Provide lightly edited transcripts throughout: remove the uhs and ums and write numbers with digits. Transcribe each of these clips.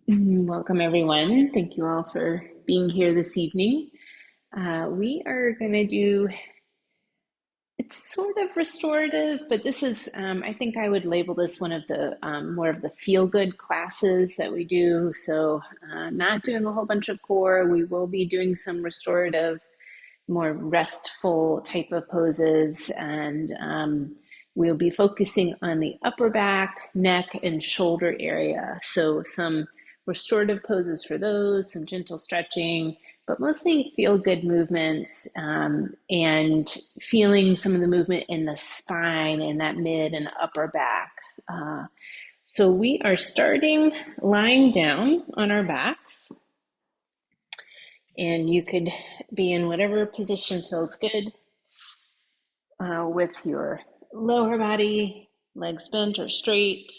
Welcome, everyone. Thank you all for being here this evening. We are going to do, it's sort of restorative, but this is, I think I would label this one of the more of the feel-good classes that we do. So, not doing a whole bunch of core. We will be doing some restorative, more restful type of poses, and we'll be focusing on the upper back, neck, and shoulder area. So some restorative poses for those, some gentle stretching, but mostly feel good movements, and feeling some of the movement in the spine and that mid and upper back. So we are starting lying down on our backs, and you could be in whatever position feels good, with your lower body, legs bent or straight.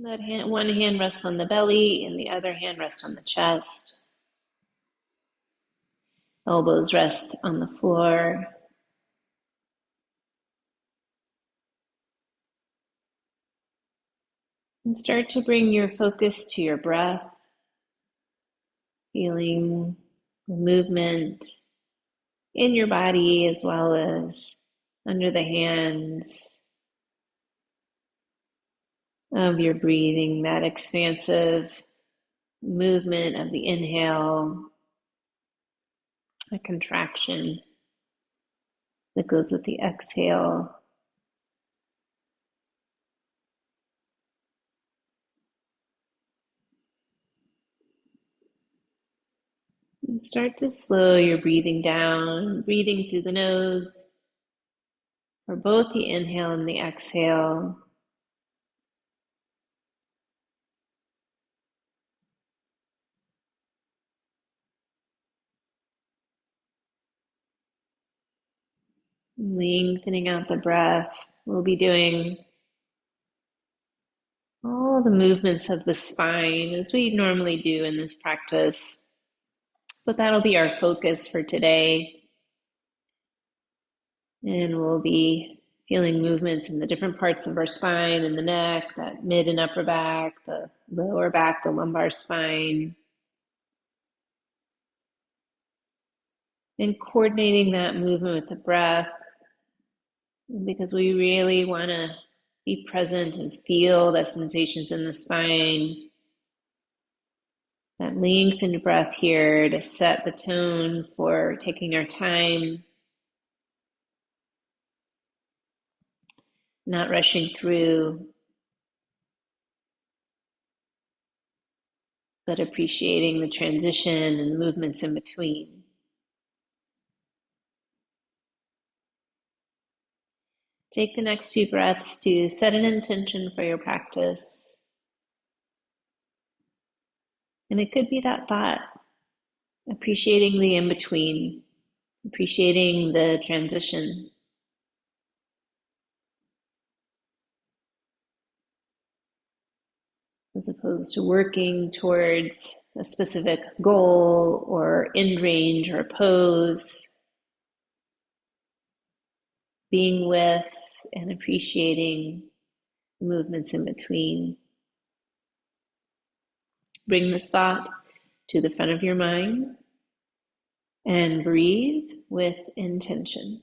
That hand, one hand rests on the belly and the other hand rests on the chest. Elbows rest on the floor. And start to bring your focus to your breath, feeling the movement in your body as well as under the hands of your breathing, that expansive movement of the inhale, a contraction that goes with the exhale. And start to slow your breathing down, breathing through the nose, or both the inhale and the exhale. Lengthening out the breath. We'll be doing all the movements of the spine as we normally do in this practice, but that'll be our focus for today. And we'll be feeling movements in the different parts of our spine, in the neck, that mid and upper back, the lower back, the lumbar spine, and coordinating that movement with the breath, because we really want to be present and feel the sensations in the spine. That lengthened breath here to set the tone for taking our time, not rushing through, but appreciating the transition and the movements in between. Take the next few breaths to set an intention for your practice. And it could be that thought, appreciating the in-between, appreciating the transition. As opposed to working towards a specific goal or end range or pose, being with and appreciating movements in between. Bring this thought to the front of your mind and breathe with intention.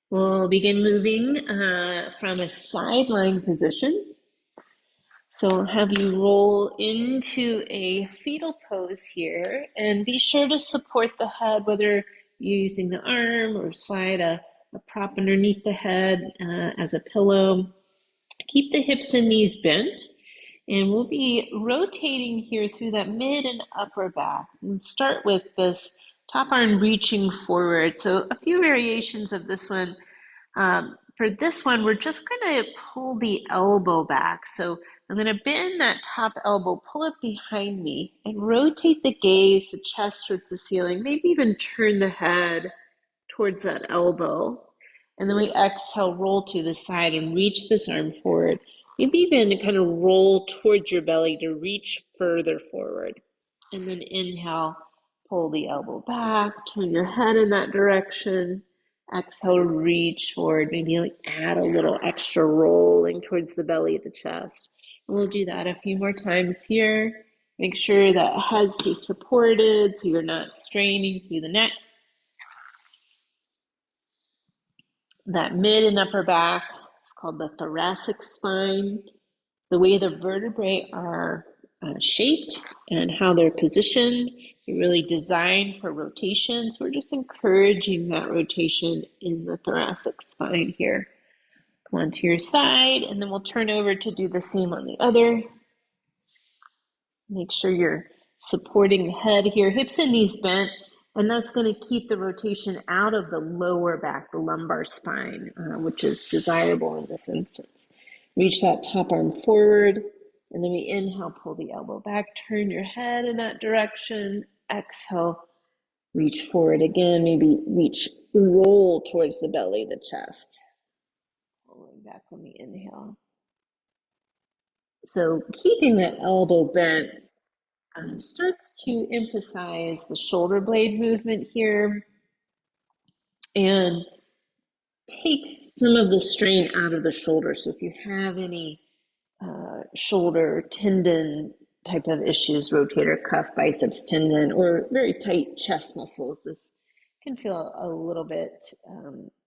We'll begin moving from a side lying position. So I'll have you roll into a fetal pose here, and be sure to support the head, whether you're using the arm or slide a prop underneath the head as a pillow. Keep the hips and knees bent, and we'll be rotating here through that mid and upper back. And start with this top arm reaching forward. So a few variations of this one. For this one, we're just going to pull the elbow back. So I'm going to bend that top elbow, pull it behind me, and rotate the gaze, the chest towards the ceiling, maybe even turn the head towards that elbow. And then we exhale, roll to the side, and reach this arm forward. Maybe even kind of roll towards your belly to reach further forward. And then inhale, pull the elbow back, turn your head in that direction. Exhale, reach forward, maybe like add a little extra rolling towards the belly of the chest. And we'll do that a few more times here. Make sure that head stays supported so you're not straining through the neck. That mid and upper back is called the thoracic spine. The way the vertebrae are shaped and how they're positioned, they're really designed for rotation. So we're just encouraging that rotation in the thoracic spine here. Come on to your side, and then we'll turn over to do the same on the other. Make sure you're supporting the head here, hips and knees bent, and that's going to keep the rotation out of the lower back, the lumbar spine, which is desirable in this instance. Reach that top arm forward, and then we inhale, pull the elbow back, turn your head in that direction. Exhale, reach forward again, maybe roll towards the belly, the chest. Pulling back when we inhale. So keeping that elbow bent starts to emphasize the shoulder blade movement here and takes some of the strain out of the shoulder. So if you have any shoulder tendon type of issues, rotator cuff, biceps tendon, or very tight chest muscles, this can feel a little bit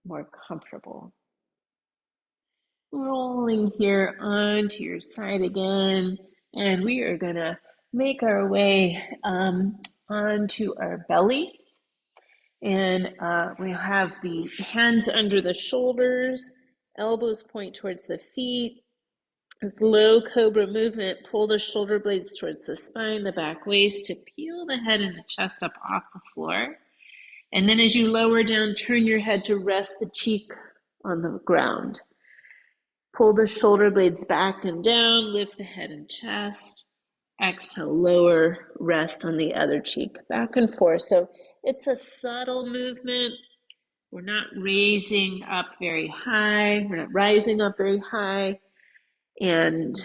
more comfortable. Rolling here onto your side again, and we are going to make our way onto our bellies. And we'll have the hands under the shoulders, elbows point towards the feet. This low cobra movement, pull the shoulder blades towards the spine, the back waist to peel the head and the chest up off the floor. And then as you lower down, turn your head to rest the cheek on the ground. Pull the shoulder blades back and down, lift the head and chest. Exhale, lower, rest on the other cheek, back and forth. So it's a subtle movement. We're not raising up very high. We're not rising up very high. And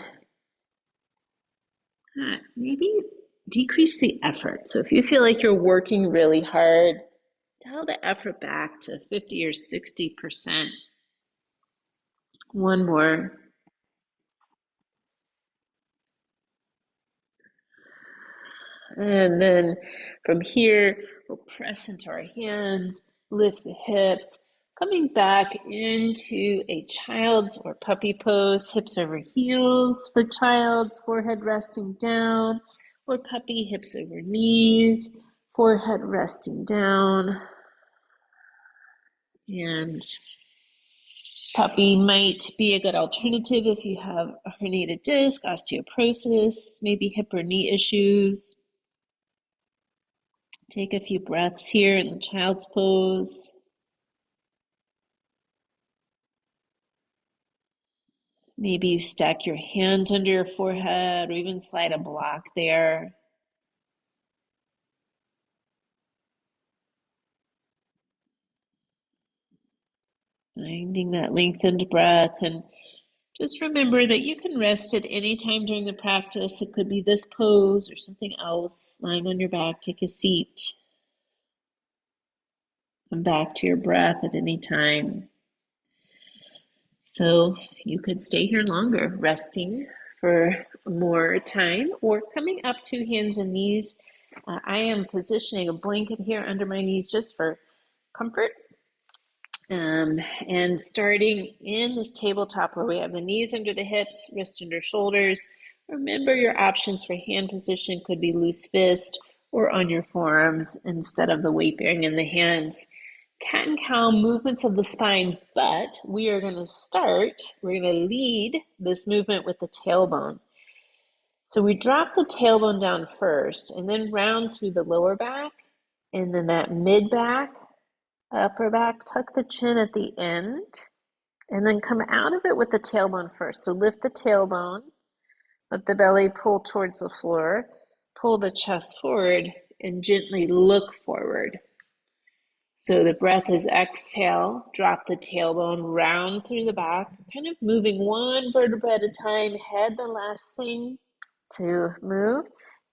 maybe decrease the effort. So if you feel like you're working really hard, dial the effort back to 50 or 60%. One more. And then from here, we'll press into our hands, lift the hips, coming back into a child's or puppy pose, hips over heels for child's, forehead resting down, or puppy, hips over knees, forehead resting down. And puppy might be a good alternative if you have a herniated disc, osteoporosis, maybe hip or knee issues. Take a few breaths here in the child's pose. Maybe you stack your hands under your forehead or even slide a block there. Finding that lengthened breath, and just remember that you can rest at any time during the practice. It could be this pose or something else, lying on your back, take a seat. Come back to your breath at any time. So you could stay here longer, resting for more time, or coming up to hands and knees. I am positioning a blanket here under my knees just for comfort. And starting in this tabletop where we have the knees under the hips, wrist under shoulders. Remember your options for hand position could be loose fist or on your forearms instead of the weight bearing in the hands. Cat and cow movements of the spine, but we're going to lead this movement with the tailbone. So we drop the tailbone down first and then round through the lower back and then that mid back, upper back, tuck the chin at the end and then come out of it with the tailbone first. So lift the tailbone, let the belly pull towards the floor, pull the chest forward and gently look forward. So the breath is exhale, drop the tailbone round through the back, kind of moving one vertebra at a time, head the last thing to move.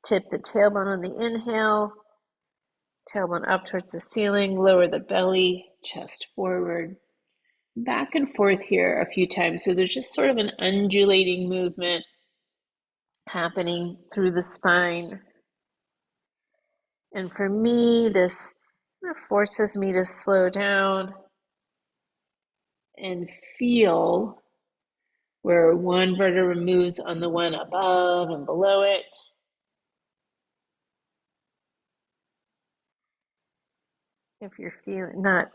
Tip the tailbone on the inhale, tailbone up towards the ceiling, lower the belly, chest forward. Back and forth here a few times. So there's just sort of an undulating movement happening through the spine. And for me, this forces me to slow down and feel where one vertebra moves on the one above and below it. If you're feeling not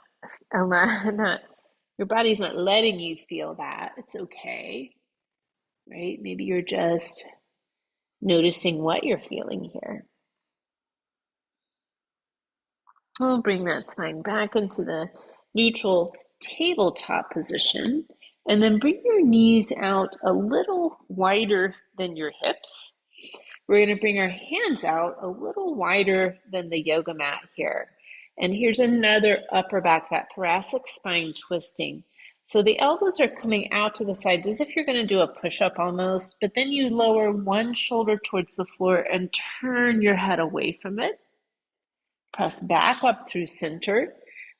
your body's not letting you feel that, it's okay, right? Maybe you're just noticing what you're feeling here. We'll bring that spine back into the neutral tabletop position, and then bring your knees out a little wider than your hips. We're going to bring our hands out a little wider than the yoga mat here. And here's another upper back, that thoracic spine twisting. So the elbows are coming out to the sides as if you're going to do a push-up almost, but then you lower one shoulder towards the floor and turn your head away from it. Press back up through center.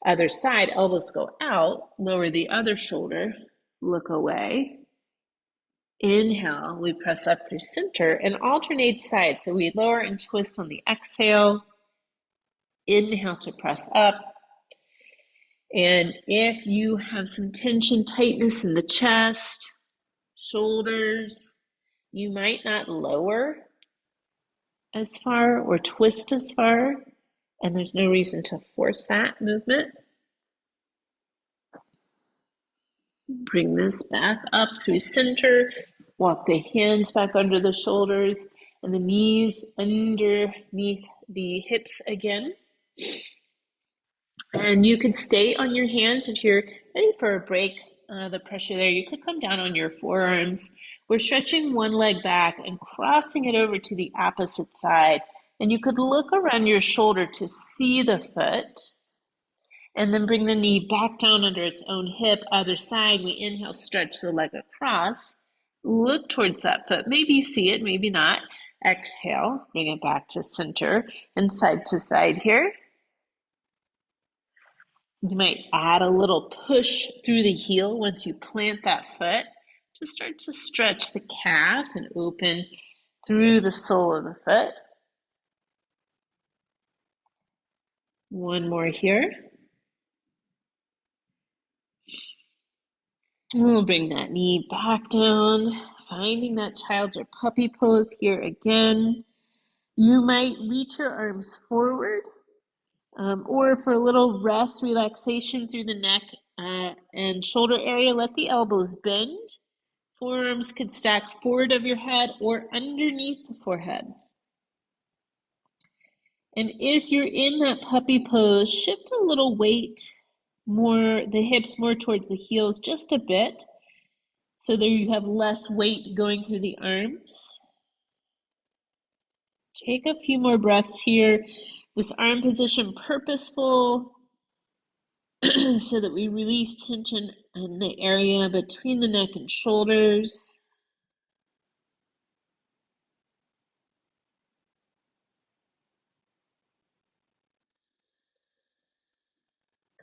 Other side, elbows go out, lower the other shoulder, look away. Inhale, we press up through center and alternate sides. So we lower and twist on the exhale. Inhale to press up. And if you have some tension, tightness in the chest, shoulders, you might not lower as far or twist as far, and there's no reason to force that movement. Bring this back up through center. Walk the hands back under the shoulders and the knees underneath the hips again. And you could stay on your hands if you're ready for a break. The pressure there, you could come down on your forearms. We're stretching one leg back and crossing it over to the opposite side. And you could look around your shoulder to see the foot. And then bring the knee back down under its own hip. Other side, we inhale, stretch the leg across. Look towards that foot. Maybe you see it, maybe not. Exhale, bring it back to center and side to side here. You might add a little push through the heel once you plant that foot to start to stretch the calf and open through the sole of the foot. One more here. We'll bring that knee back down, finding that child's or puppy pose here again. You might reach your arms forward, or for a little rest, relaxation through the neck and shoulder area, let the elbows bend. Forearms could stack forward of your head or underneath the forehead. And if you're in that puppy pose, shift a little weight, the hips more towards the heels just a bit, so that you have less weight going through the arms. Take a few more breaths here. This arm position purposeful so that we release tension in the area between the neck and shoulders.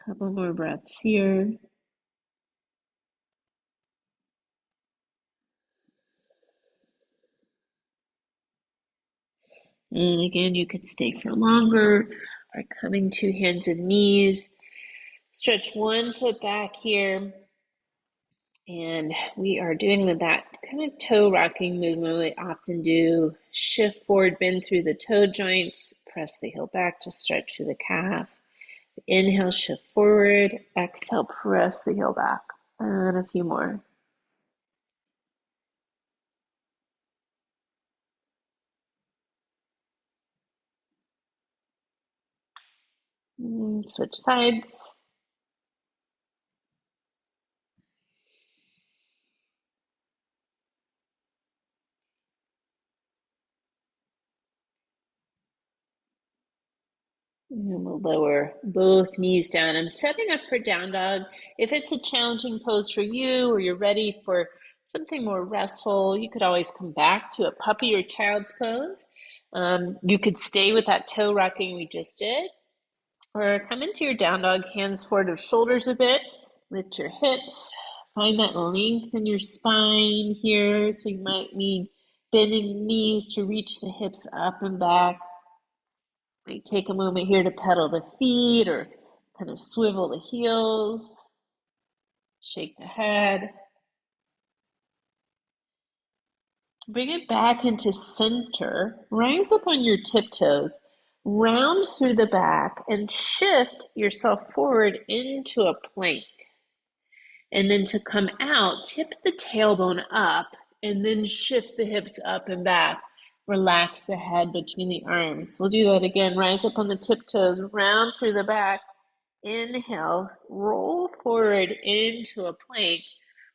Couple more breaths here. And again, you could stay for longer or coming to hands and knees. Stretch one foot back here. And we are doing that kind of toe rocking movement we often do. Shift forward, bend through the toe joints, press the heel back to stretch through the calf. Inhale, shift forward. Exhale, press the heel back. And a few more. Switch sides. And we'll lower both knees down. I'm setting up for down dog. If it's a challenging pose for you or you're ready for something more restful, you could always come back to a puppy or child's pose. You could stay with that toe rocking we just did, or come into your down dog, hands forward of shoulders a bit, lift your hips, find that length in your spine here. So you might need bending knees to reach the hips up and back. Might take a moment here to pedal the feet or kind of swivel the heels, shake the head. Bring it back into center, rise up on your tiptoes, round through the back, and shift yourself forward into a plank. And then to come out, tip the tailbone up and then shift the hips up and back. Relax the head between the arms. We'll do that again. Rise up on the tiptoes, round through the back. Inhale, roll forward into a plank.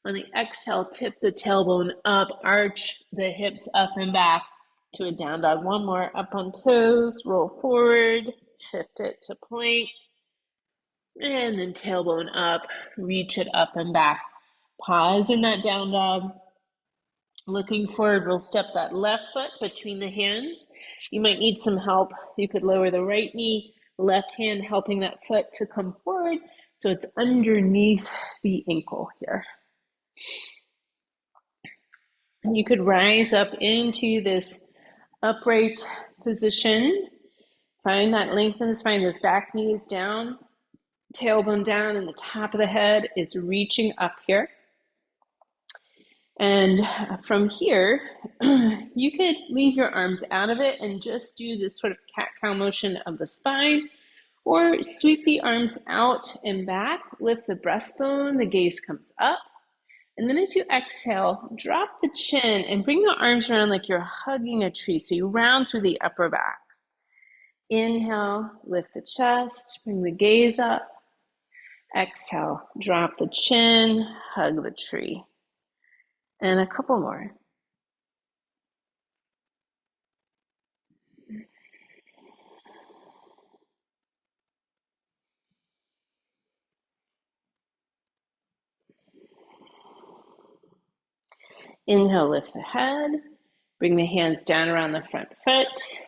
On the exhale, tip the tailbone up, arch the hips up and back to a down dog. One more, up on toes, roll forward, shift it to plank. And then tailbone up, reach it up and back. Pause in that down dog. Looking forward, we'll step that left foot between the hands. You might need some help. You could lower the right knee, left hand helping that foot to come forward so it's underneath the ankle here. And you could rise up into this upright position. Find that length in the spine, those back knees down, tailbone down, and the top of the head is reaching up here. And from here, you could leave your arms out of it and just do this sort of cat-cow motion of the spine, or sweep the arms out and back, lift the breastbone, the gaze comes up. And then as you exhale, drop the chin and bring the arms around like you're hugging a tree. So you round through the upper back. Inhale, lift the chest, bring the gaze up. Exhale, drop the chin, hug the tree. And a couple more. Inhale, lift the head, bring the hands down around the front foot,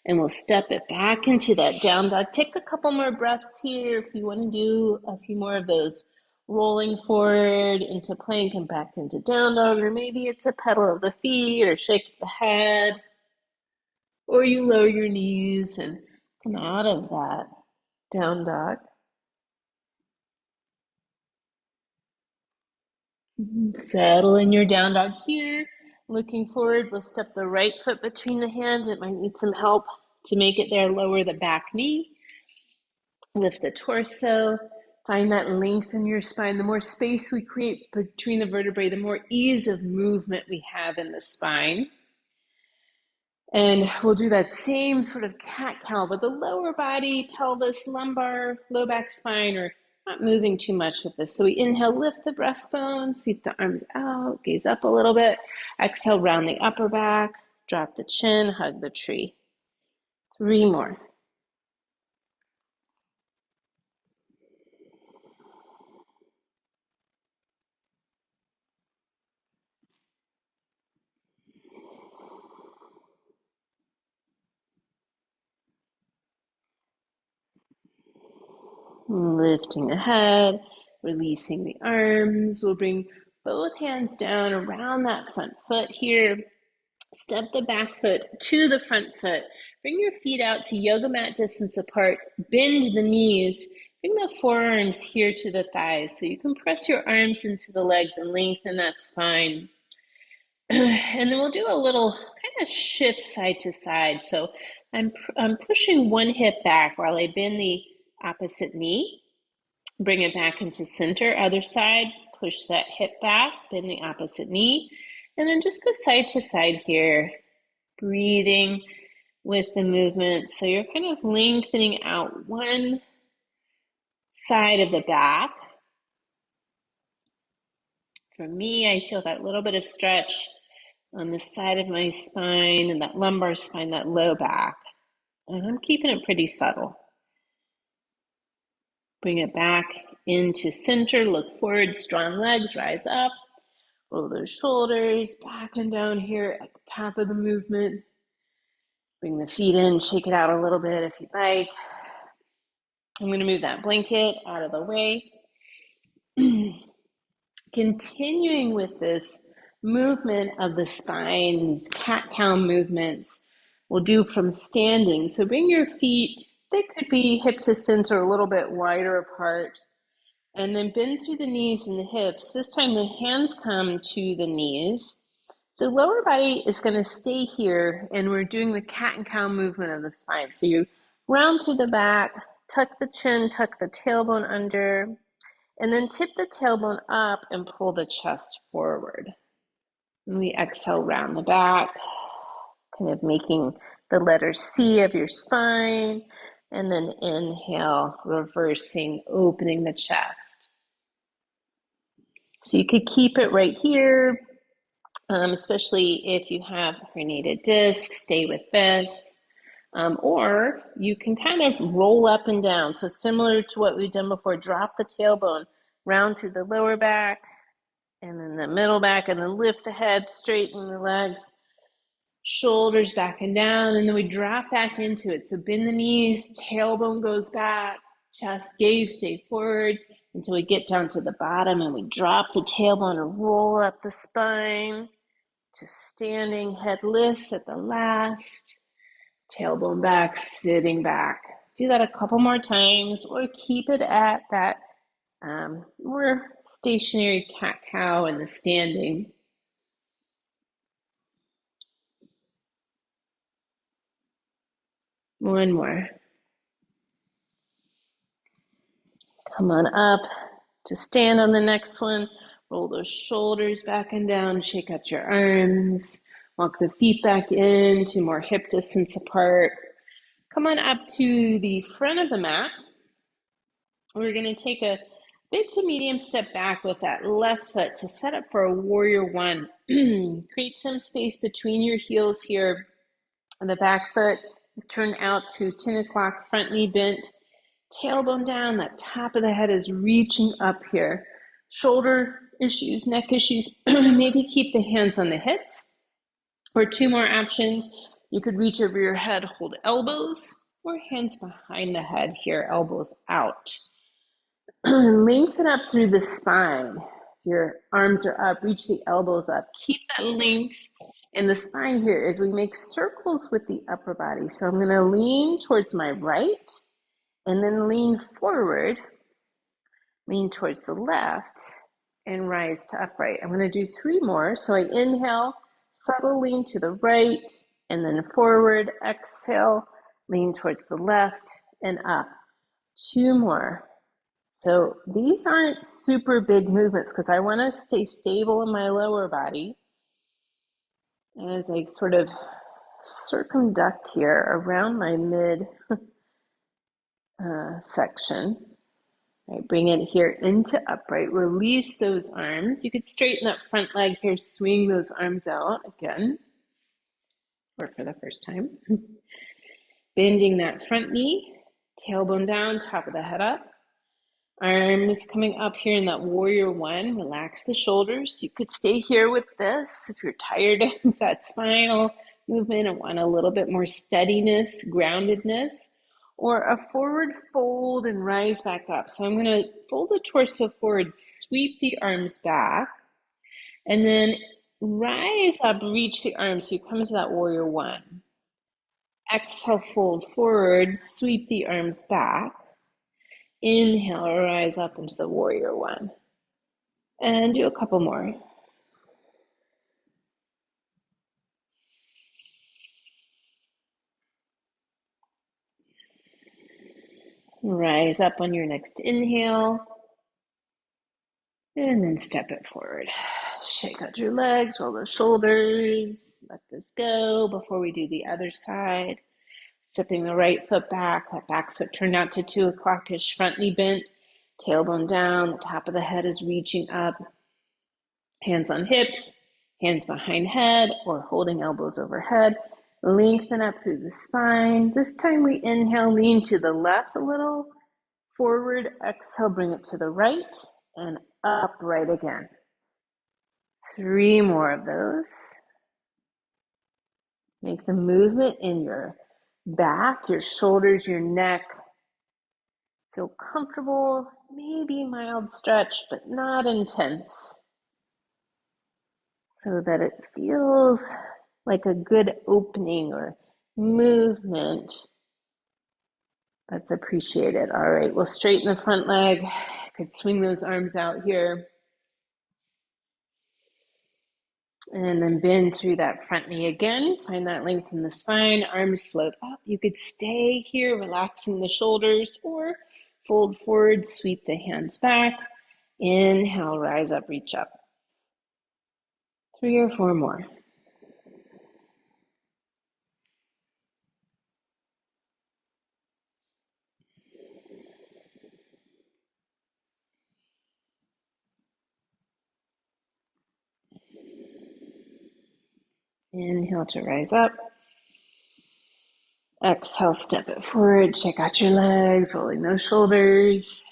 and we'll step it back into that down dog. Take a couple more breaths here if you want to do a few more of those rolling forward into plank and back into down dog, or maybe it's a pedal of the feet or shake the head, or you lower your knees and come out of that down dog. Settle in your down dog here. Looking forward, we'll step the right foot between the hands. It might need some help to make it there. Lower the back knee. Lift the torso. Find that length in your spine. The more space we create between the vertebrae, the more ease of movement we have in the spine. And we'll do that same sort of cat-cow, but the lower body, pelvis, lumbar, low back, spine are not moving too much with this. So we inhale, lift the breastbone, sweep the arms out, gaze up a little bit. Exhale, round the upper back, drop the chin, hug the tree. 3 more. Lifting the head, releasing the arms. We'll bring both hands down around that front foot here. Step the back foot to the front foot. Bring your feet out to yoga mat distance apart. Bend the knees. Bring the forearms here to the thighs so you can press your arms into the legs and lengthen that spine. And then we'll do a little kind of shift side to side. So I'm pushing one hip back while I bend the opposite knee. Bring it back into center. Other side, push that hip back, bend the opposite knee. And then just go side to side here, breathing with the movement. So you're kind of lengthening out one side of the back. For me, I feel that little bit of stretch on the side of my spine and that lumbar spine, that low back. And I'm keeping it pretty subtle. Bring it back into center, look forward, strong legs, rise up, roll those shoulders back and down here at the top of the movement. Bring the feet in, shake it out a little bit if you'd like. I'm going to move that blanket out of the way. Continuing with this movement of the spine, these cat-cow movements, we'll do from standing. So bring your feet, they could be hip to center, a little bit wider apart. And then bend through the knees and the hips. This time the hands come to the knees. So lower body is going to stay here, and we're doing the cat and cow movement of the spine. So you round through the back, tuck the chin, tuck the tailbone under, and then tip the tailbone up and pull the chest forward. And we exhale, round the back, kind of making the letter C of your spine. And then inhale, reversing, opening the chest. So you could keep it right here, especially if you have herniated disc, stay with this. Or you can kind of roll up and down. So similar to what we've done before, drop the tailbone, round through the lower back, and then the middle back, and then lift the head, straighten the legs, shoulders back and down, and then we drop back into it. So bend the knees, tailbone goes back, chest, gaze, stay forward until we get down to the bottom, and we drop the tailbone and roll up the spine to standing, head lifts at the last, tailbone back, sitting back. Do that a couple more times, or keep it at that more stationary cat-cow in the standing. One more. Come on up to stand on the next one. Roll those shoulders back and down, shake out your arms, walk the feet back in to more hip distance apart. Come on up to the front of the mat. We're going to take a big to medium step back with that left foot to set up for a warrior one. Create some space between your heels here. And the back foot is turned out to 10 o'clock, front knee bent, tailbone down, that top of the head is reaching up here. Shoulder issues, neck issues, maybe keep the hands on the hips. Or two more options, you could reach over your head, hold elbows, or hands behind the head here, elbows out. Lengthen up through the spine. Your arms are up, reach the elbows up. Keep that length in the spine here as we make circles with the upper body. So I'm going to lean towards my right, and then lean forward, lean towards the left, and rise to upright. I'm going to do three more. So I inhale, subtle lean to the right, and then forward, exhale, lean towards the left, and up. Two more. So these aren't super big movements because I want to stay stable in my lower body as I sort of circumduct here around my mid section. Right, bring it here into upright. Release those arms. You could straighten that front leg here, swing those arms out again, or for the first time. Bending that front knee, tailbone down, top of the head up. Arms coming up here in that warrior one. Relax the shoulders. You could stay here with this if you're tired of that spinal movement and want a little bit more steadiness, groundedness, or a forward fold and rise back up. So I'm going to fold the torso forward, sweep the arms back, and then rise up, reach the arms. So you come into that warrior one. Exhale, fold forward, sweep the arms back. Inhale, rise up into the warrior one. And do a couple more. Rise up on your next inhale. And then step it forward. Shake out your legs, roll the shoulders. Let this go before we do the other side. Stepping the right foot back. That back foot turned out to 2 o'clock-ish, front knee bent. Tailbone down. The top of the head is reaching up. Hands on hips. Hands behind head or holding elbows overhead. Lengthen up through the spine. This time we inhale, lean to the left a little. forward, exhale, bring it to the right, and upright again. 3 more of those. Make the movement in your back, your shoulders, your neck. Feel comfortable, maybe mild stretch, but not intense, so that it feels like a good opening or movement that's appreciated. All right, we'll straighten the front leg. Could swing those arms out here. And then bend through that front knee again. Find that length in the spine. Arms float up. You could stay here, relaxing the shoulders, or fold forward, sweep the hands back. Inhale, rise up, reach up. 3 or 4 more. Inhale to rise up. Exhale, step it forward. Check out your legs, rolling those shoulders.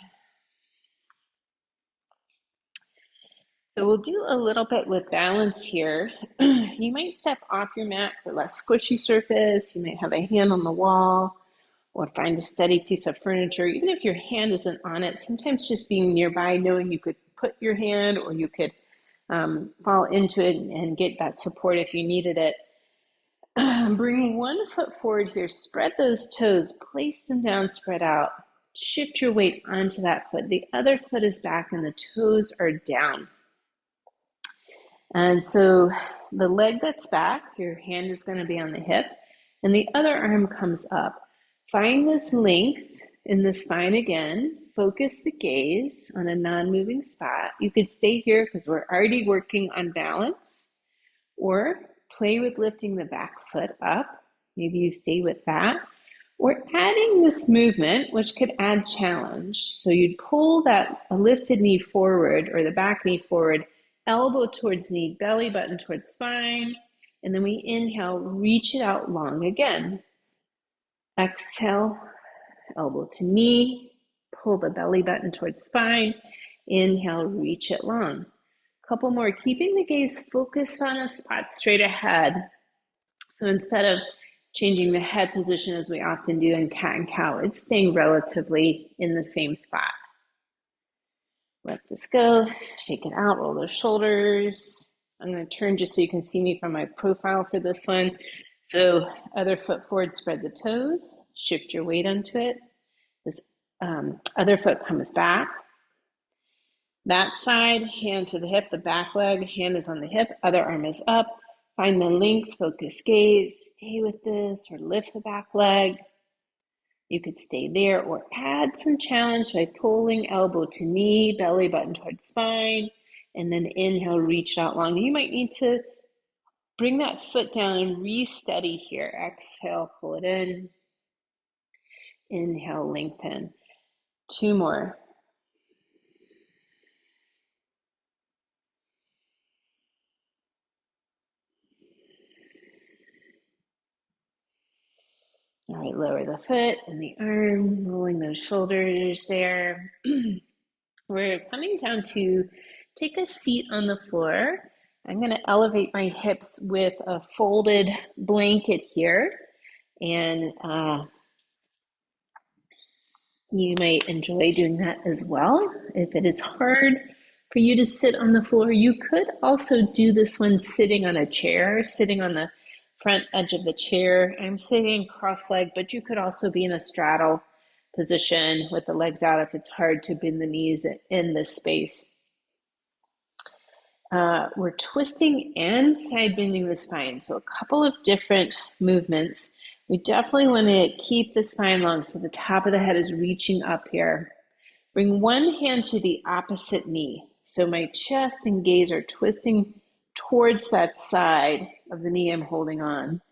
So we'll do a little bit with balance here. You might step off your mat for less squishy surface. You might have a hand on the wall or find a steady piece of furniture. Even if your hand isn't on it, sometimes just being nearby, knowing you could put your hand or you could fall into it and get that support if you needed it. Bring one foot forward here, spread those toes, place them down, spread out. Shift your weight onto that foot. The other foot is back and the toes are down. And so the leg that's back, your hand is going to be on the hip, and the other arm comes up. Find this length in the spine again. Focus the gaze on a non-moving spot. You could stay here because we're already working on balance, or play with lifting the back foot up. Maybe you stay with that. Or adding this movement, which could add challenge. So you'd pull that lifted knee forward, or the back knee forward, elbow towards knee, belly button towards spine. And then we inhale, reach it out long again. Exhale, elbow to knee, pull the belly button towards spine. Inhale, reach it long. Couple more, keeping the gaze focused on a spot straight ahead. So instead of changing the head position as we often do in cat and cow, it's staying relatively in the same spot. Let this go, shake it out, roll those shoulders. I'm going to turn just so you can see me from my profile for this one. So other foot forward, spread the toes, shift your weight onto it. This other foot comes back. That side, hand to the hip, the back leg, hand is on the hip, other arm is up. Find the length, focus gaze, stay with this, or lift the back leg. You could stay there or add some challenge by pulling elbow to knee, belly button towards spine, and then inhale, reach out long. You might need to bring that foot down and re-steady here. Exhale, pull it in. Inhale, lengthen. 2 more. All right, lower the foot and the arm, rolling those shoulders there. We're coming down to take a seat on the floor. I'm going to elevate my hips with a folded blanket here. And you might enjoy doing that as well. If it is hard for you to sit on the floor, you could also do this one sitting on a chair, sitting on the front edge of the chair. I'm sitting cross-legged, but you could also be in a straddle position with the legs out if it's hard to bend the knees in this space. We're twisting and side bending the spine. So a couple of different movements. We definitely want to keep the spine long so the top of the head is reaching up here. Bring one hand to the opposite knee. So my chest and gaze are twisting towards that side of the knee I'm holding on.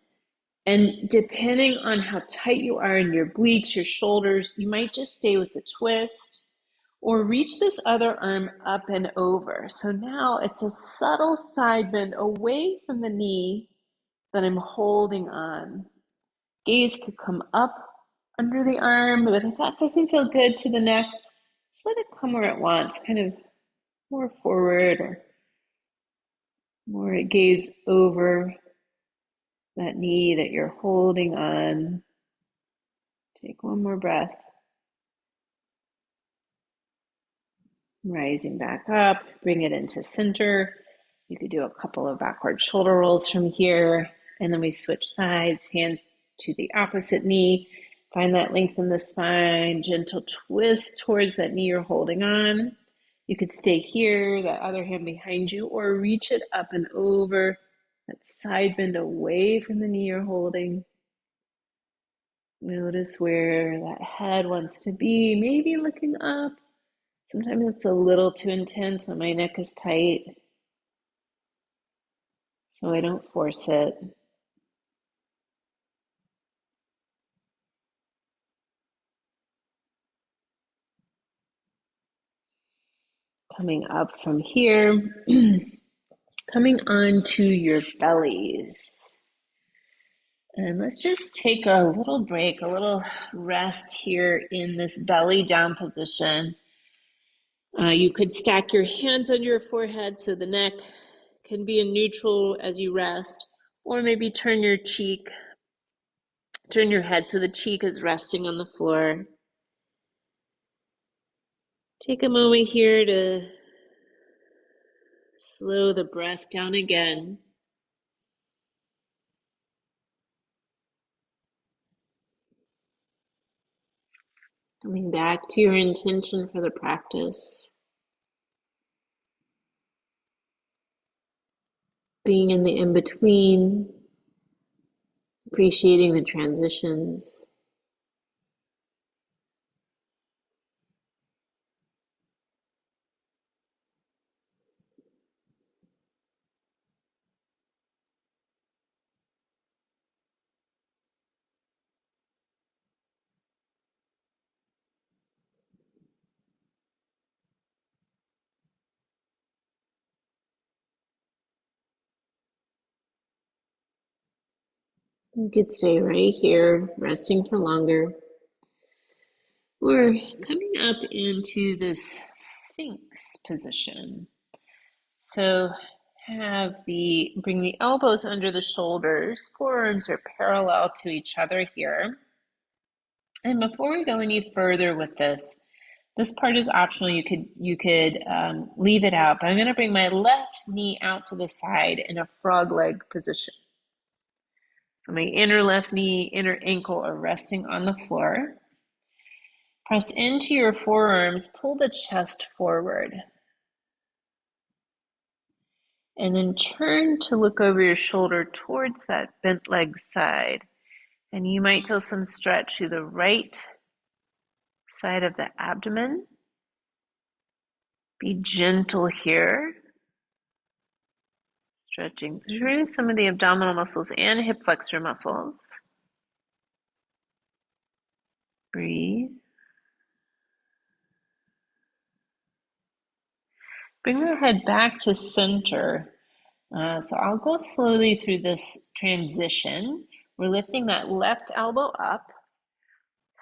And depending on how tight you are in your obliques, your shoulders, you might just stay with the twist or reach this other arm up and over. So now it's a subtle side bend away from the knee that I'm holding on. Gaze could come up under the arm, but if that doesn't feel good to the neck, just let it come where it wants, kind of more forward or more gaze over that knee that you're holding on. Take one more breath. Rising back up, bring it into center. You could do a couple of backward shoulder rolls from here, and then we switch sides, hands to the opposite knee. Find that length in the spine, gentle twist towards that knee you're holding on. You could stay here, that other hand behind you, or reach it up and over, that side bend away from the knee you're holding. Notice where that head wants to be, maybe looking up. Sometimes it's a little too intense when my neck is tight, so I don't force it. Coming up from here, coming onto your bellies. And let's just take a little break, a little rest here in this belly down position. You could stack your hands on your forehead so the neck can be in neutral as you rest, or maybe turn your head so the cheek is resting on the floor. Take a moment here to slow the breath down again. Coming back to your intention for the practice. Being in the in-between, appreciating the transitions. You could stay right here, resting for longer. We're coming up into this Sphinx position. So bring the elbows under the shoulders, forearms are parallel to each other here. And before we go any further with this part is optional. You could leave it out, but I'm going to bring my left knee out to the side in a frog leg position. So my inner left knee, inner ankle are resting on the floor. Press into your forearms, pull the chest forward. And then turn to look over your shoulder towards that bent leg side. And you might feel some stretch to the right side of the abdomen. Be gentle here. Stretching through some of the abdominal muscles and hip flexor muscles. Breathe. Bring the head back to center. So I'll go slowly through this transition. We're lifting that left elbow up.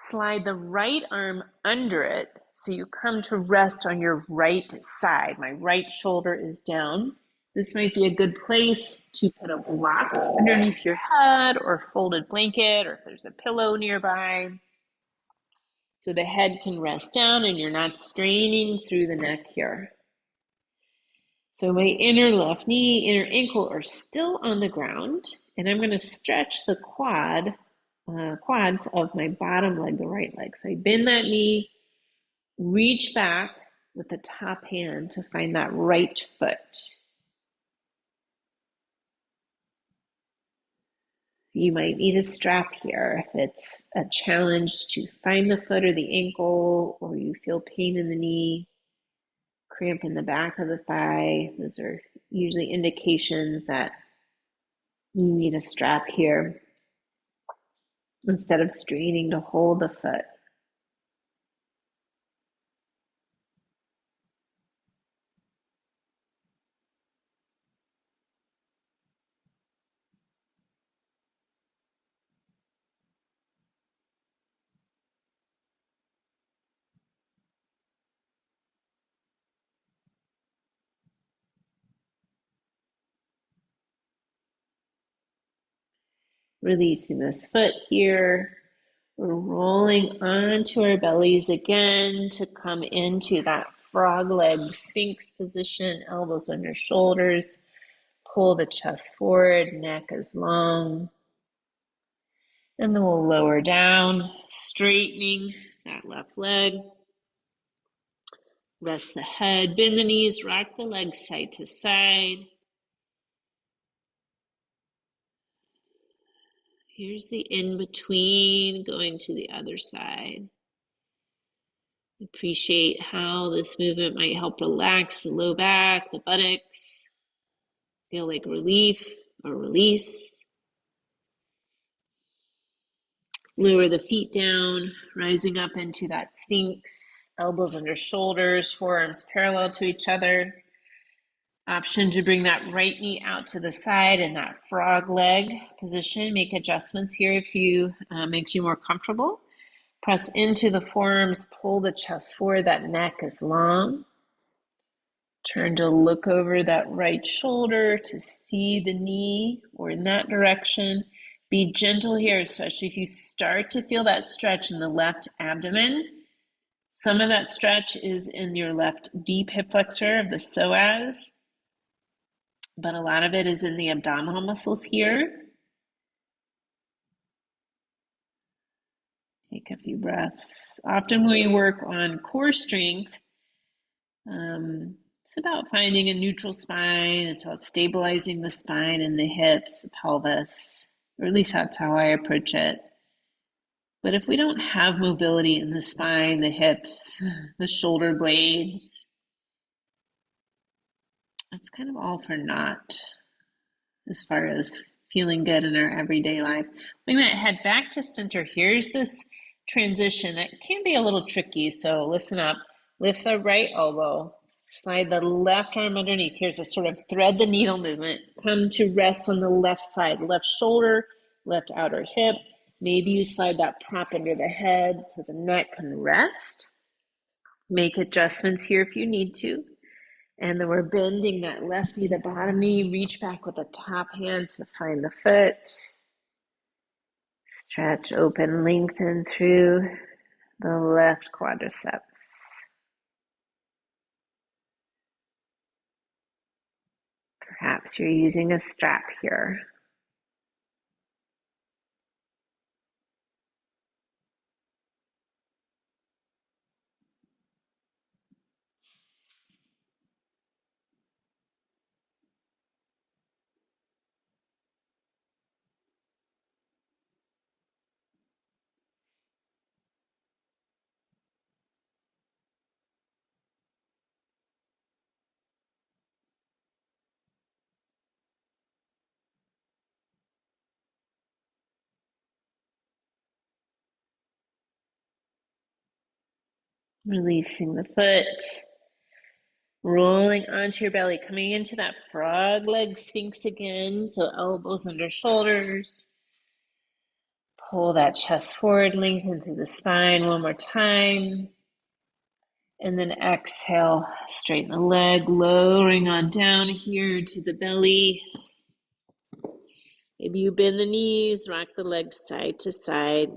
Slide the right arm under it so you come to rest on your right side. My right shoulder is down. This might be a good place to put a block underneath your head or folded blanket, or if there's a pillow nearby, so the head can rest down and you're not straining through the neck here. So my inner left knee, inner ankle are still on the ground, and I'm going to stretch the quads of my bottom leg, the right leg. So I bend that knee, reach back with the top hand to find that right foot. You might need a strap here if it's a challenge to find the foot or the ankle, or you feel pain in the knee, cramp in the back of the thigh. Those are usually indications that you need a strap here instead of straining to hold the foot. Releasing this foot here. We're rolling onto our bellies again to come into that frog leg sphinx position, elbows under shoulders. Pull the chest forward, neck is long. And then we'll lower down, straightening that left leg. Rest the head, bend the knees, rock the legs side to side. Here's the in-between, going to the other side. Appreciate how this movement might help relax the low back, the buttocks. Feel like relief or release. Lower the feet down, rising up into that sphinx, elbows under shoulders, forearms parallel to each other. Option to bring that right knee out to the side in that frog leg position. Make adjustments here if you makes you more comfortable. Press into the forearms, pull the chest forward, that neck is long. Turn to look over that right shoulder to see the knee or in that direction. Be gentle here, especially if you start to feel that stretch in the left abdomen. Some of that stretch is in your left deep hip flexor of the psoas, but a lot of it is in the abdominal muscles here. Take a few breaths. Often when we work on core strength, it's about finding a neutral spine. It's about stabilizing the spine and the hips, the pelvis, or at least that's how I approach it. But if we don't have mobility in the spine, the hips, the shoulder blades, that's kind of all for naught as far as feeling good in our everyday life. We're going to head back to center. Here's this transition that can be a little tricky, so listen up. Lift the right elbow, slide the left arm underneath. Here's a sort of thread the needle movement. Come to rest on the left side, left shoulder, left outer hip. Maybe you slide that prop under the head so the neck can rest. Make adjustments here if you need to. And then we're bending that left knee, the bottom knee. Reach back with the top hand to find the foot. Stretch, open, lengthen through the left quadriceps. Perhaps you're using a strap here. Releasing the foot. Rolling onto your belly, coming into that frog leg sphinx again. So elbows under shoulders. Pull that chest forward, lengthen through the spine one more time. And then exhale, straighten the leg, lowering on down here to the belly. Maybe you bend the knees, rock the legs side to side.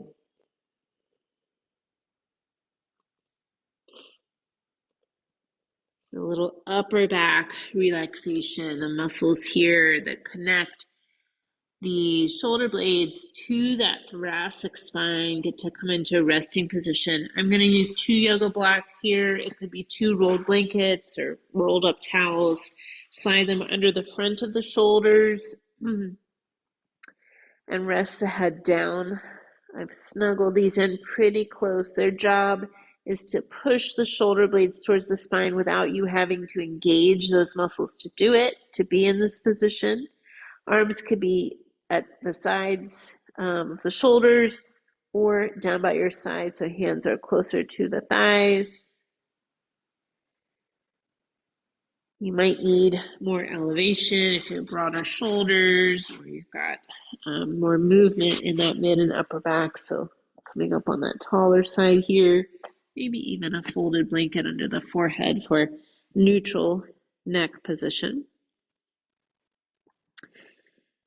A little upper back relaxation, the muscles here that connect the shoulder blades to that thoracic spine get to come into a resting position. I'm going to use 2 yoga blocks here. It could be 2 rolled blankets or rolled up towels. Slide them under the front of the shoulders and rest the head down. I've snuggled these in pretty close. Their job is to push the shoulder blades towards the spine without you having to engage those muscles to do it, to be in this position. Arms could be at the sides of the shoulders or down by your side, so hands are closer to the thighs. You might need more elevation if you have broader shoulders or you've got more movement in that mid and upper back, so coming up on that taller side here. Maybe even a folded blanket under the forehead for neutral neck position.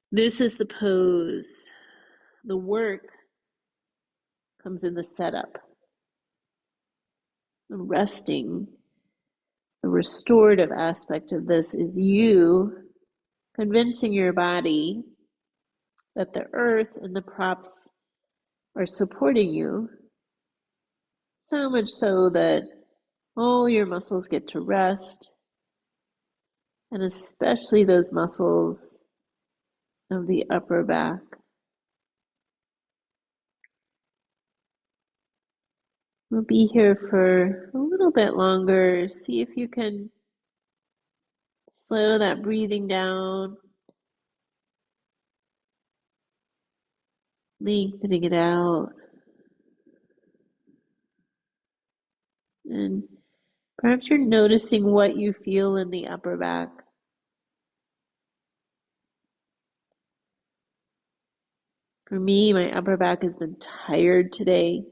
This is the pose The work comes in the setup, the resting, the restorative aspect of this is you convincing your body that the earth and the props are supporting you, so much so that all your muscles get to rest, and especially those muscles of the upper back. We'll be here for a little bit longer. See if you can slow that breathing down, lengthening it out, and perhaps you're noticing what you feel in the upper back. For me, my upper back has been tired today,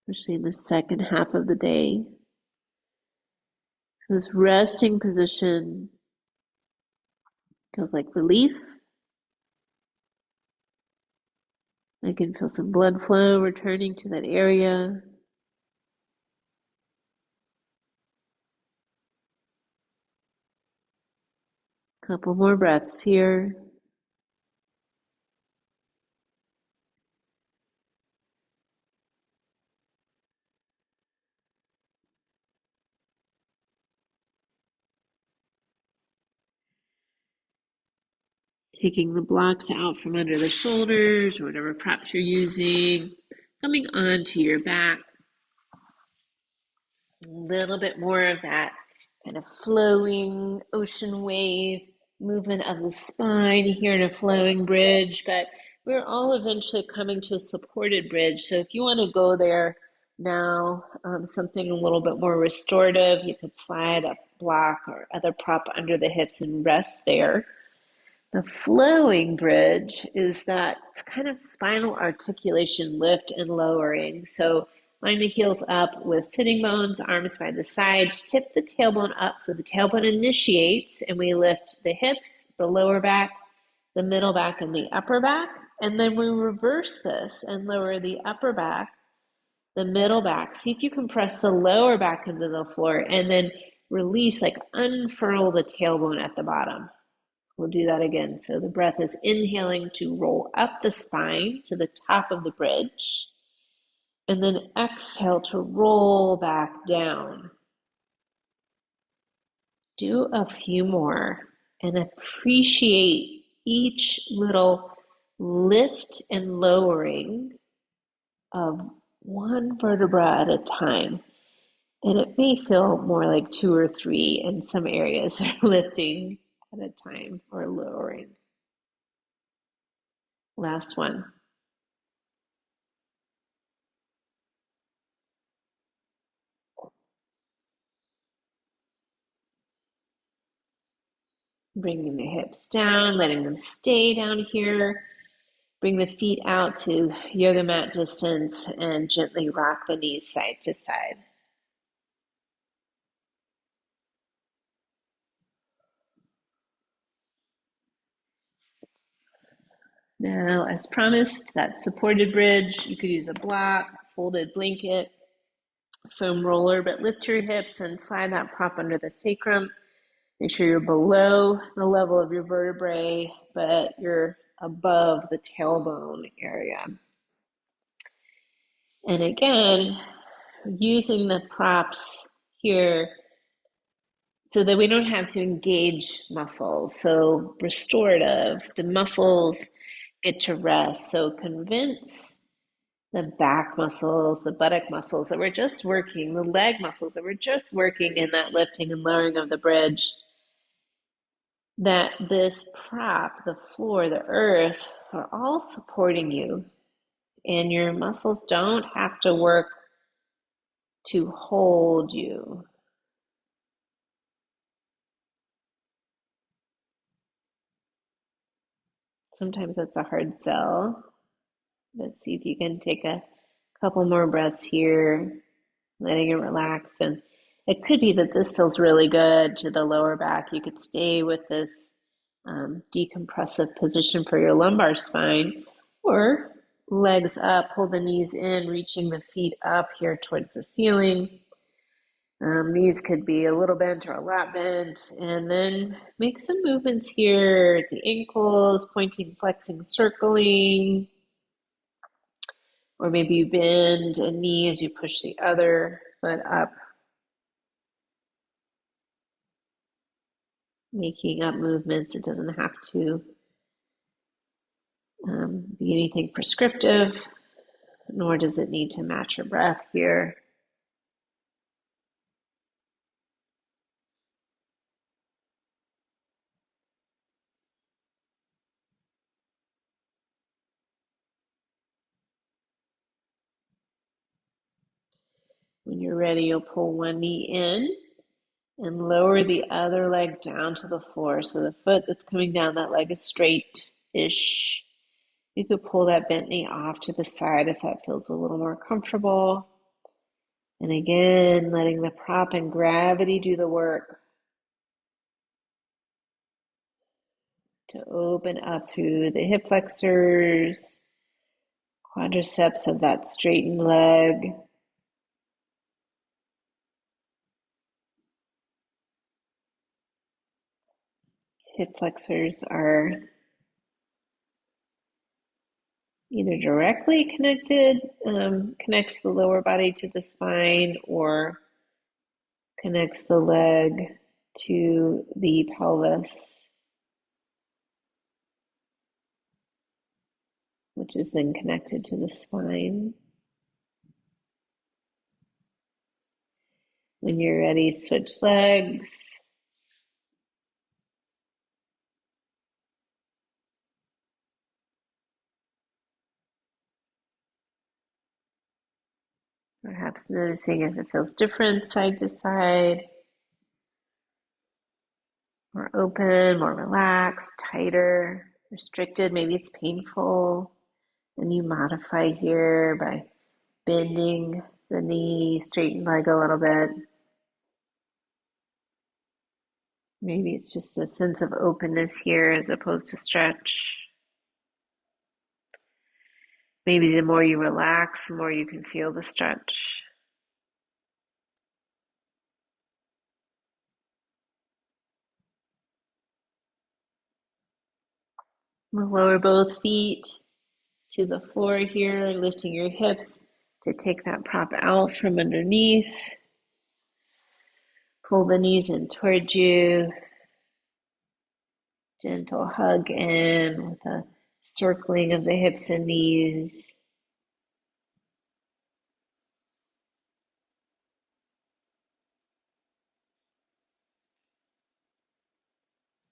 especially in the second half of the day. So this resting position feels like relief. I can feel some blood flow returning to that area. Couple more breaths here. Taking the blocks out from under the shoulders or whatever props you're using, coming onto your back. A little bit more of that kind of flowing ocean wave movement of the spine here in a flowing bridge, but we're all eventually coming to a supported bridge. So if you want to go there now, something a little bit more restorative, you could slide a block or other prop under the hips and rest there. The flowing bridge is that kind of spinal articulation lift and lowering. So line the heels up with sitting bones, arms by the sides, tip the tailbone up so the tailbone initiates, and we lift the hips, the lower back, the middle back, and the upper back. And then we reverse this and lower the upper back, the middle back. See if you can press the lower back into the floor and then release, like unfurl the tailbone at the bottom. We'll do that again. So the breath is inhaling to roll up the spine to the top of the bridge, and then exhale to roll back down. Do a few more and appreciate each little lift and lowering of one vertebra at a time. And it may feel more like two or three in some areas are lifting at a time or lowering. Last one. Bringing the hips down, letting them stay down here. Bring the feet out to yoga mat distance and gently rock the knees side to side. Now, as promised, that supported bridge, you could use a block, folded blanket, foam roller, but lift your hips and slide that prop under the sacrum. Make sure you're below the level of your vertebrae, but you're above the tailbone area. And again, using the props here so that we don't have to engage muscles. So restorative, the muscles get to rest. So convince the back muscles, the buttock muscles that we're just working, the leg muscles that we're just working in that lifting and lowering of the bridge, that this prop, the floor, the earth, are all supporting you. And your muscles don't have to work to hold you. Sometimes that's a hard sell. Let's see if you can take a couple more breaths here, letting it relax. And it could be that this feels really good to the lower back. You could stay with this decompressive position for your lumbar spine, or legs up, pull the knees in, reaching the feet up here towards the ceiling. Knees could be a little bent or a lot bent, and then make some movements here at the ankles, pointing, flexing, circling, or maybe you bend a knee as you push the other foot up, making up movements. It doesn't have to be anything prescriptive, nor does it need to match your breath here. When you're ready, you'll pull one knee in and lower the other leg down to the floor. So the foot that's coming down, that leg is straight-ish. You could pull that bent knee off to the side if that feels a little more comfortable. And again, letting the prop and gravity do the work to open up through the hip flexors, quadriceps of that straightened leg. Hip flexors are either directly connected, connects the lower body to the spine, or connects the leg to the pelvis, which is then connected to the spine. When you're ready, switch legs. Perhaps noticing if it feels different side to side, more open, more relaxed, tighter, restricted. Maybe it's painful. And you modify here by bending the knee, straighten leg a little bit. Maybe it's just a sense of openness here as opposed to stretch. Maybe the more you relax, the more you can feel the stretch. We'll lower both feet to the floor here, lifting your hips to take that prop out from underneath. Pull the knees in towards you. Gentle hug in with a circling of the hips and knees.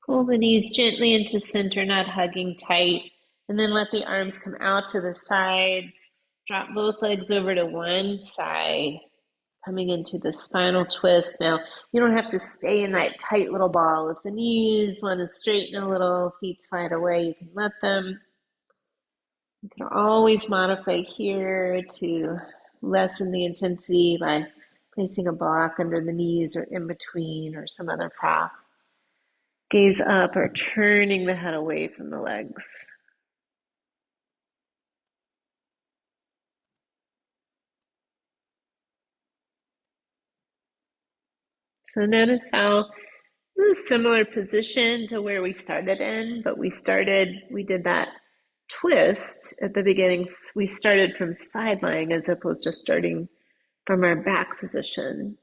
Pull the knees gently into center, not hugging tight. And then let the arms come out to the sides. Drop both legs over to one side, coming into the spinal twist. Now, you don't have to stay in that tight little ball. If the knees want to straighten a little, feet slide away, you can let them. You can always modify here to lessen the intensity by placing a block under the knees or in between or some other prop. Gaze up or turning the head away from the legs. So notice how this is a similar position to where we started in, but we did that twist at the beginning. We started from side lying as opposed to starting from our back position.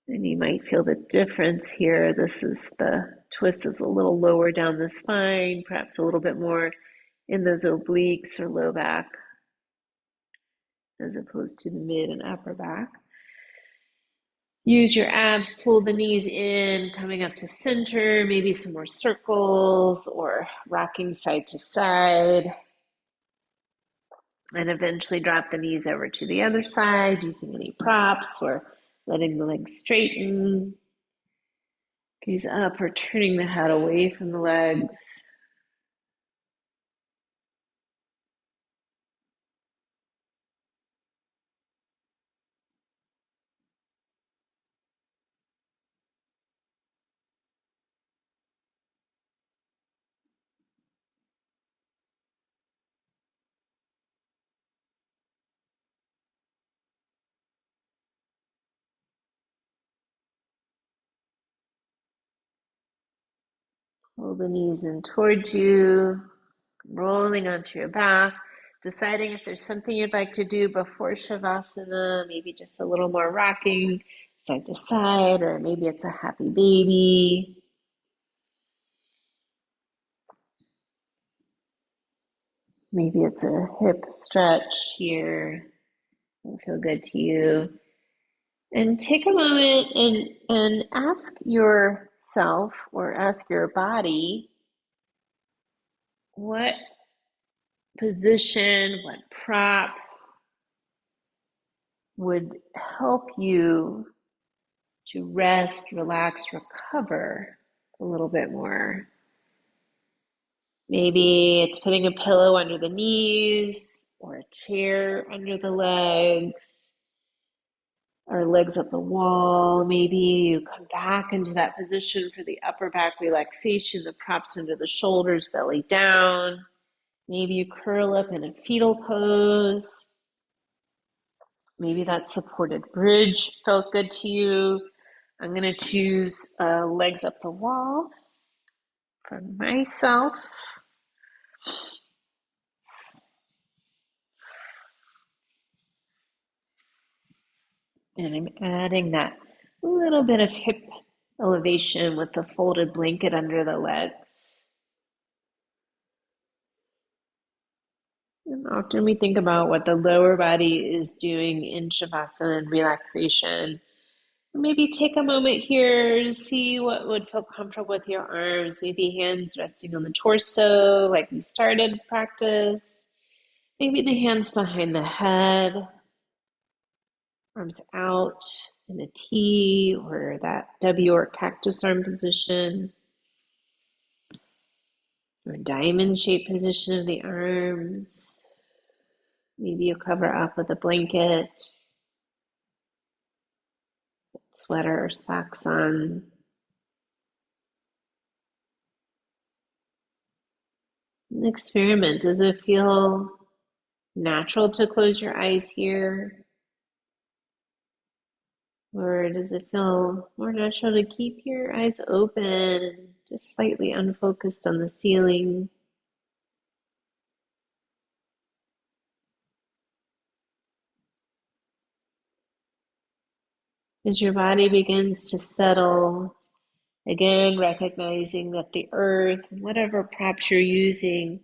And you might feel the difference here. The twist is a little lower down the spine, perhaps a little bit more in those obliques or low back, as opposed to the mid and upper back. Use your abs, pull the knees in, coming up to center, maybe some more circles or rocking side to side. And eventually drop the knees over to the other side using any props or letting the legs straighten. Gaze up or turning the head away from the legs. Pull the knees in towards you, rolling onto your back, deciding if there's something you'd like to do before Shavasana, maybe just a little more rocking side to side, or maybe it's a happy baby. Maybe it's a hip stretch here. It'll feel good to you. And take a moment and ask yourself or ask your body what position, what prop would help you to rest, relax, recover a little bit more. Maybe it's putting a pillow under the knees or a chair under the legs or legs up the wall. Maybe you come back into that position for the upper back relaxation, the props under the shoulders, belly down. Maybe you curl up in a fetal pose. Maybe that supported bridge felt good to you. I'm going to choose legs up the wall for myself. And I'm adding that little bit of hip elevation with the folded blanket under the legs. And often we think about what the lower body is doing in Shavasana and relaxation. Maybe take a moment here to see what would feel comfortable with your arms. Maybe hands resting on the torso, like we started practice. Maybe the hands behind the head, arms out in a T or that W or cactus arm position, or diamond shaped position of the arms. Maybe you cover up with a blanket, sweater, or socks on. An experiment. Does it feel natural to close your eyes here? Or does it feel more natural to keep your eyes open, just slightly unfocused on the ceiling? As your body begins to settle, again recognizing that the earth and whatever props you're using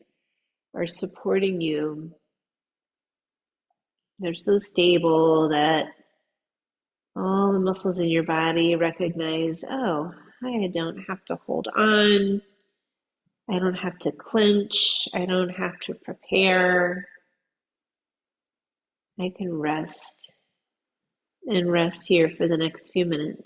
are supporting you. They're so stable that all the muscles in your body recognize, oh, I don't have to hold on. I don't have to clench. I don't have to prepare. I can rest and rest here for the next few minutes.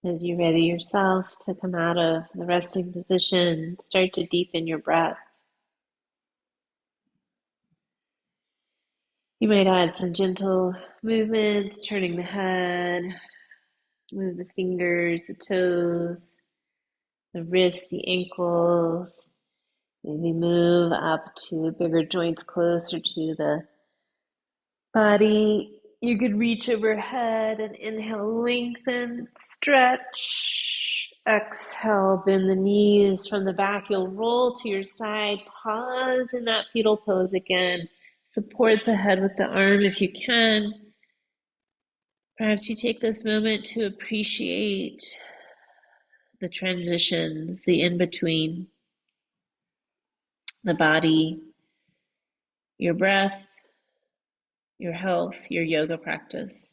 As you ready yourself to come out of the resting position, start to deepen your breath. You might add some gentle movements, turning the head, move the fingers, the toes, the wrists, the ankles. Maybe move up to bigger joints closer to the body. You could reach overhead and inhale, lengthen, stretch. Exhale, bend the knees from the back. You'll roll to your side. Pause in that fetal pose again. Support the head with the arm if you can. Perhaps you take this moment to appreciate the transitions, the in-between, the body, your breath, your health, your yoga practice.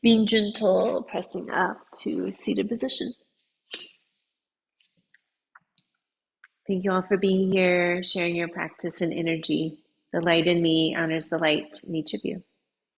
Being gentle, pressing up to seated position. Thank you all for being here, sharing your practice and energy. The light in me honors the light in each of you.